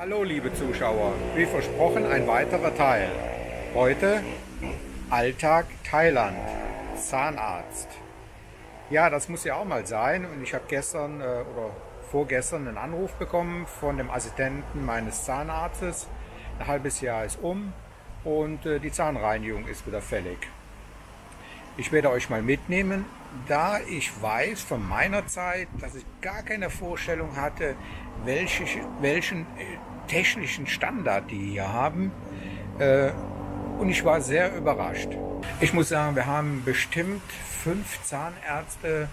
Hallo liebe Zuschauer, wie versprochen ein weiterer Teil. Heute Alltag Thailand, Zahnarzt. Ja, das muss ja auch mal sein und ich habe gestern oder vorgestern einen Anruf bekommen von dem Assistenten meines Zahnarztes. Ein halbes Jahr ist um und die Zahnreinigung ist wieder fällig. Ich werde euch mal mitnehmen, da ich weiß von meiner Zeit, dass ich gar keine Vorstellung hatte, welchen technischen Standard die hier haben. Und ich war sehr überrascht. Ich muss sagen, wir haben bestimmt 5 Zahnärzte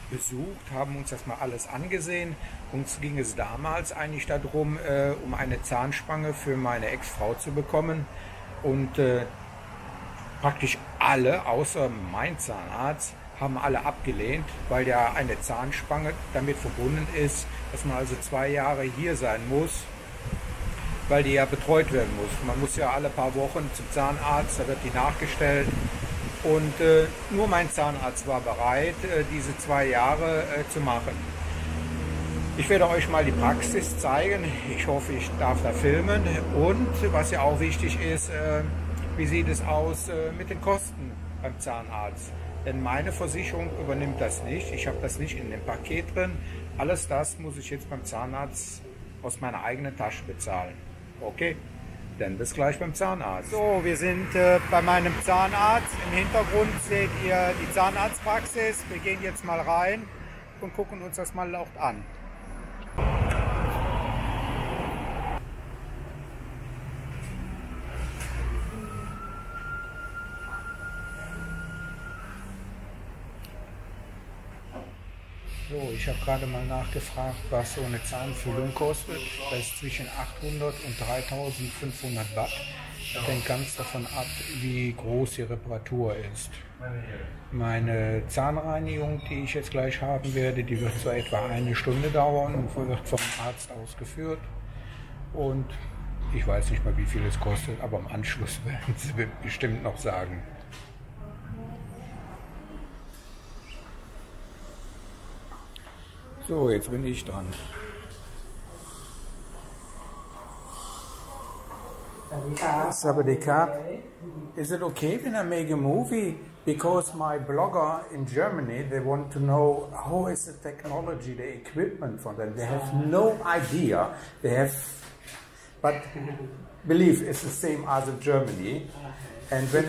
besucht, haben uns das mal alles angesehen. Uns ging es damals eigentlich darum, um eine Zahnspange für meine Ex-Frau zu bekommen. Und praktisch alle, außer mein Zahnarzt, haben alle abgelehnt, weil ja eine Zahnspange damit verbunden ist, dass man also 2 Jahre hier sein muss, weil die ja betreut werden muss. Man muss ja alle paar Wochen zum Zahnarzt, da wird die nachgestellt. Und nur mein Zahnarzt war bereit, diese 2 Jahre zu machen. Ich werde euch mal die Praxis zeigen. Ich hoffe, ich darf da filmen. Und was ja auch wichtig ist, wie sieht es aus mit den Kosten beim Zahnarzt? Denn meine Versicherung übernimmt das nicht. Ich habe das nicht in dem Paket drin. Alles das muss ich jetzt beim Zahnarzt aus meiner eigenen Tasche bezahlen. Okay, dann bis gleich beim Zahnarzt. So, wir sind bei meinem Zahnarzt. Im Hintergrund seht ihr die Zahnarztpraxis. Wir gehen jetzt mal rein und gucken uns das mal auch an. So, ich habe gerade mal nachgefragt, was so eine Zahnfüllung kostet. Das ist zwischen 800 und 3500 Baht. Das hängt ganz davon ab, wie groß die Reparatur ist. Meine Zahnreinigung, die ich jetzt gleich haben werde, die wird so etwa 1 Stunde dauern und wird vom Arzt ausgeführt. Und ich weiß nicht mal, wie viel es kostet, aber im Anschluss werden sie bestimmt noch sagen. So, jetzt bin ich dran. Sawadee. Is it okay when I make a movie? Because my blogger in Germany, they want to know how is the technology, the equipment for them. They have no idea. They have, but believe it's the same as in Germany. And when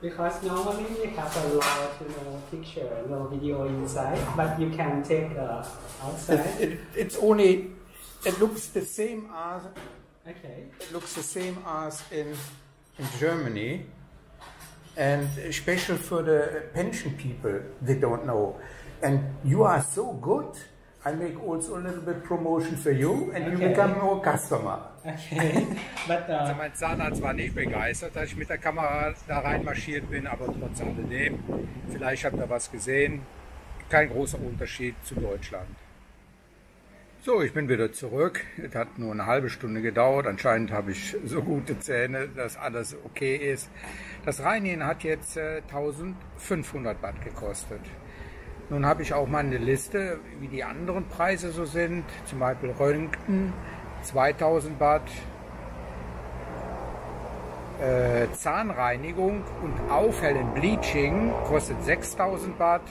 Because normally we have a lot, picture, no video inside, but you can take outside. it's only, it looks the same as. Okay. It looks the same as in Germany, and special for the pension people, they don't know. And you are so good. I make also a little bit promotion for you, and you become more customer. Okay. But, also mein Zahnarzt war nicht begeistert, dass ich mit der Kamera da reinmarschiert bin, aber trotz alledem, vielleicht habt ihr was gesehen. Kein großer Unterschied zu Deutschland. So, ich bin wieder zurück. Es hat nur eine halbe Stunde gedauert. Anscheinend habe ich so gute Zähne, dass alles okay ist. Das Reinigen hat jetzt 1500 Baht gekostet. Nun habe ich auch mal eine Liste, wie die anderen Preise so sind. Zum Beispiel Röntgen 2000 Baht, Zahnreinigung und Aufhellen, Bleaching kostet 6000 Baht.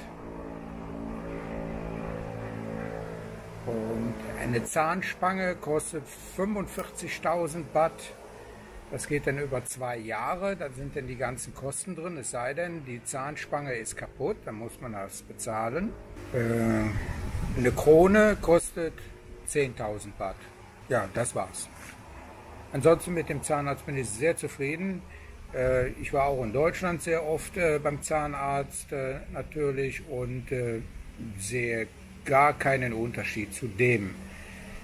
Und eine Zahnspange kostet 45.000 Baht. Das geht dann über 2 Jahre, da sind dann die ganzen Kosten drin, es sei denn, die Zahnspange ist kaputt, dann muss man das bezahlen. Eine Krone kostet 10.000 Baht. Ja, das war's. Ansonsten mit dem Zahnarzt bin ich sehr zufrieden. Ich war auch in Deutschland sehr oft beim Zahnarzt natürlich und sehe gar keinen Unterschied zu dem.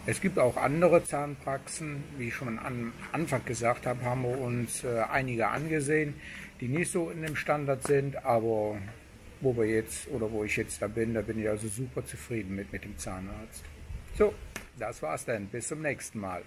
Es gibt auch andere Zahnpraxen, wie ich schon am Anfang gesagt habe, haben wir uns einige angesehen, die nicht so in dem Standard sind, aber wo ich jetzt da bin ich also super zufrieden mit dem Zahnarzt. So, das war's dann. Bis zum nächsten Mal.